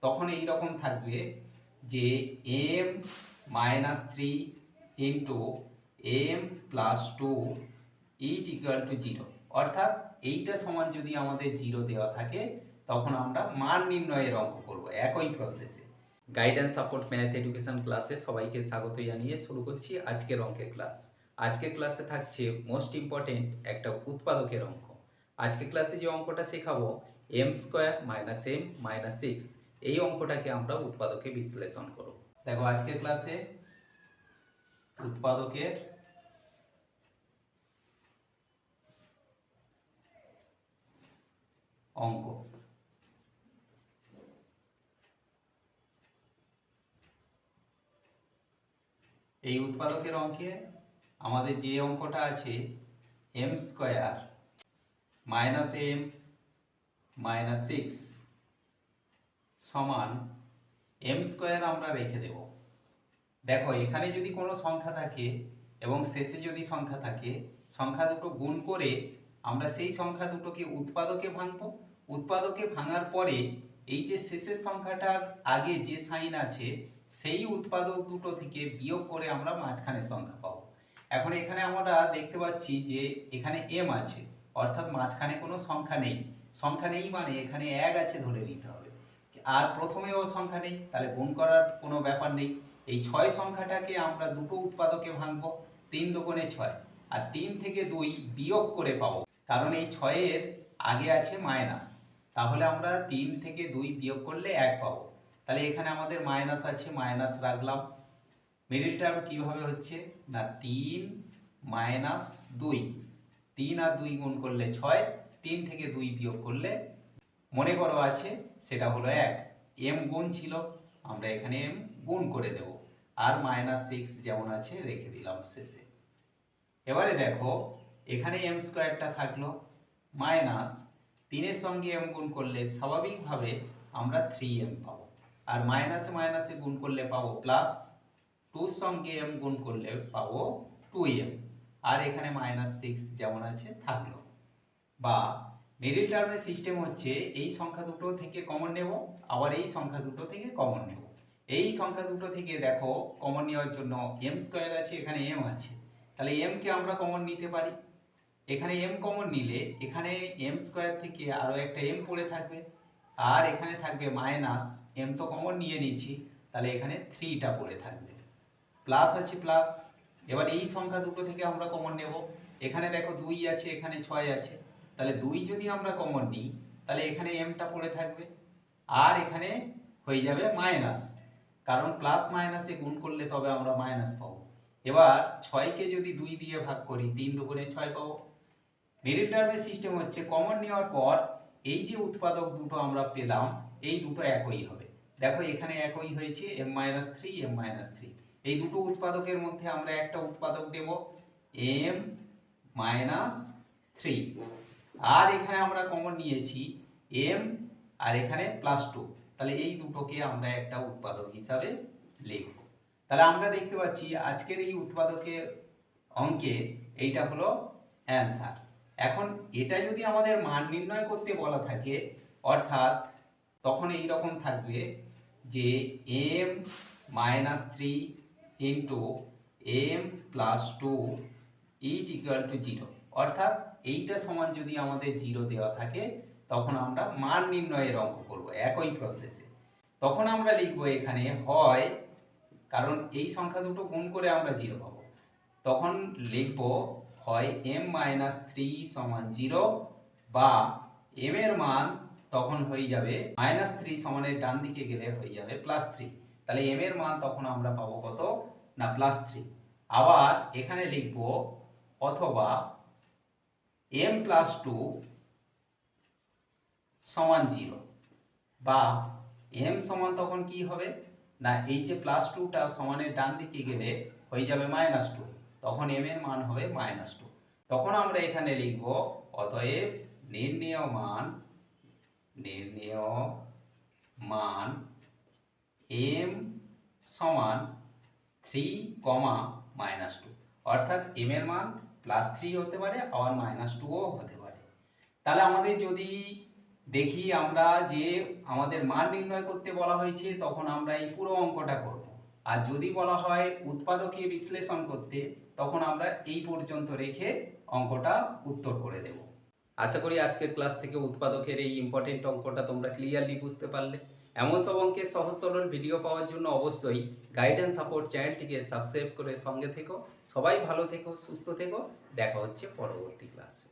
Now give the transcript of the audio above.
তখন এই রকম থাকবে যে m minus 3 into m plus 2 is equal to 0। অর্থাৎ এইটা সমান যদি আমাদের 0 দেওয়া থাকে তখন আমরা মান নির্ণয়ের অঙ্ক করব একই প্রসেসে। গাইডেন্স সাপোর্ট ম্যাথ এডুকেশন ক্লাসে সবাইকে স্বাগত জানিয়ে শুরু করছি আজকের অঙ্কের ক্লাস। আজকের ক্লাসে থাকছে মোস্ট ইম্পর্টেন্ট একটা উৎপাদকের অঙ্ক। আজকের ক্লাসে যে অঙ্কটা শেখাবো m square minus m minus 6, এই অঙ্কটাকে আমরা উৎপাদকে বিশ্লেষণ করব। দেখো আজকের ক্লাসে উৎপাদকের অঙ্ক। এই উৎপাদকের অঙ্কে আমাদের যে অঙ্কটা আছে m square minus m minus 6 সমান m স্কোয়ার আমরা রেখে দেব। দেখো এখানে যদি কোনো সংখ্যা থাকে এবং শেষে যদি সংখ্যা থাকে, সংখ্যা দুটো গুণ করে আমরা সেই সংখ্যা দুটোকে উৎপাদকে ভাঙব। উৎপাদকে ভাঙার পরে এই যে শেষের সংখ্যাটার আগে যে সাইন আছে সেই উৎপাদক দুটো থেকে বিয়োগ করে আমরা মাঝখানের সংখ্যা পাবো। এখন এখানে আমরা দেখতে পাচ্ছি যে এখানে m আছে, অর্থাৎ মাঝখানে কোনো সংখ্যা নেই। সংখ্যা নেই মানে এখানে 1 আছে ধরে নিতে হবে, আর প্রথমেও সংখ্যা নেই, তাহলে গুণ করার কোনো ব্যাপার নেই। এই 6 সংখ্যাটাকে আমরা দুটো উৎপাদকে ভাঙবো, 3 দুগুণে 6, আর 3 থেকে 2 বিয়োগ করে পাবো, কারণ এই 6 এর আগে আছে মাইনাস। তাহলে আমরা 3 থেকে 2 বিয়োগ করলে 1 পাবো। তাহলে এখানে আমাদের মাইনাস আছে, মাইনাস রাখলাম। মিডিল টার্ম কিভাবে হচ্ছে না 3 মাইনাস 2, 3 আর 2 গুণ করলে 6, 3 থেকে 2 বিয়োগ করলে মনে করো আছে সেটা হলো 1। m গুণ ছিল, আমরা এখানে m গুণ করে দেব, আর মাইনাস 6 যেমন আছে রেখে দিলাম শেষে। এবারে দেখো এখানে m স্কোয়ারটা থাকলো, মাইনাস 3-এর সঙ্গে m গুণ করলে স্বাভাবিকভাবে আমরা 3m পাবো, আর মাইনাসে মাইনাসে গুণ করলে পাবো প্লাস, 2-র সঙ্গে m গুণ করলে পাবো 2m, আর এখানে মাইনাস 6 যেমন আছে থাকলো। বা মিডিল টার্মের সিস্টেম হচ্ছে এই সংখ্যা দুটো থেকে কমন নেব, আবার এই সংখ্যা দুটো থেকে কমন নেব। এই সংখ্যা দুটো থেকে দেখো কমন নেওয়ার জন্য m স্কোয়ার আছে, এখানে m আছে, তাহলে m কে আমরা কমন নিতে পারি। এখানে m কমন নিলে এখানে m স্কোয়ার থেকে আরও একটা m পড়ে থাকবে, আর এখানে থাকবে মাইনাস, m তো কমন নিয়ে নিয়েছি, তাহলে এখানে 3টা পড়ে থাকবে, প্লাস আছে প্লাস। এবার এই সংখ্যা দুটো থেকে আমরা কমন নেব, এখানে দেখো 2 আছে, এখানে 6 আছে, তাহলে 2 যদি আমরা কমন নিই তাহলে এখানে mটা পড়ে থাকবে, আর এখানে হয়ে যাবে মাইনাস, কারণ প্লাস মাইনাসে গুণ করলে তবে আমরা মাইনাস পাবো। এবার 6কে যদি 2 দিয়ে ভাগ করি, 3 দুগুণে 6 পাবো। মিডিল টার্মের সিস্টেম হচ্ছে কমন নেওয়ার পর এই যে উৎপাদক দুটো আমরা পেলাম এই দুটো একই হবে। দেখো এখানে একই হয়েছে, m-3 m-3, এই দুটো উৎপাদকের মধ্যে আমরা একটা উৎপাদক দেব m-3, আর এখানে আমরা কমন নিয়েছি m, আর এখানে +2, তাহলে এই দুটোকে আমরা একটা উৎপাদক হিসাবে লিখব। তাহলে আমরা দেখতে পাচ্ছি আজকের এই উৎপাদকের অঙ্কে এইটা হলো অ্যান্সার। এখন এটা যদি আমাদের মান নির্ণয় করতে বলা থাকে, অর্থাৎ তখন এই রকম থাকবে যে m-3 into m+2 is equal to 0। অর্থাৎ এইটা সমান যদি আমাদের 0 দেওয়া থাকে তখন আমরা মান নির্ণয়ের অঙ্ক করব একই প্রসেসে। তখন আমরা লিখব এখানে হয়, কারণ এই সংখ্যা দুটো গুণ করে আমরা 0 পাবো, তখন লিখব হয় m-3 সমান 0, বা m এর মান তখন হয়ে যাবে -3 সমানের ডান দিকে গেলে হয়ে যাবে +3, তাহলে m এর মান তখন আমরা পাবো কত না +3। আবার এখানে লিখব অথবা m+2 সমান 0, বা m সমান তখন কি হবে না এই যে +2টা সমানের ডান দিকে গেলে হয়ে যাবে -2, তখন m এর মান হবে -2। তখন আমরা এখানে লিখব অতএব নির্ণেয় মান m সমান 3, -2, অর্থাৎ m এর মান +3 হতে পারে আবার -2ও হতে পারে। তাহলে আমাদের যদি দেখি আমরা যে আমাদের মান নির্ণয় করতে বলা হয়েছে তখন আমরা এই পুরো অঙ্কটা করব। আর যদি বলা হয় উৎপাদকীয় বিশ্লেষণ করতে তখন আমরা এই পর্যন্ত রেখে অঙ্কটা উত্তর করে দেব। আশা করি আজকের ক্লাস থেকে উৎপাদকের এই ইম্পর্টেন্ট অঙ্কটা তোমরা ক্লিয়ারলি বুঝতে পারলে। এমন সব অঙ্কের সহজ সরল ভিডিও পাওয়ার জন্য অবশ্যই গাইড অ্যান্ড সাপোর্ট চ্যানেলটিকে সাবস্ক্রাইব করে সঙ্গে থেকো। সবাই ভালো থেকো, সুস্থ থেকো। দেখা হচ্ছে পরবর্তী ক্লাসে।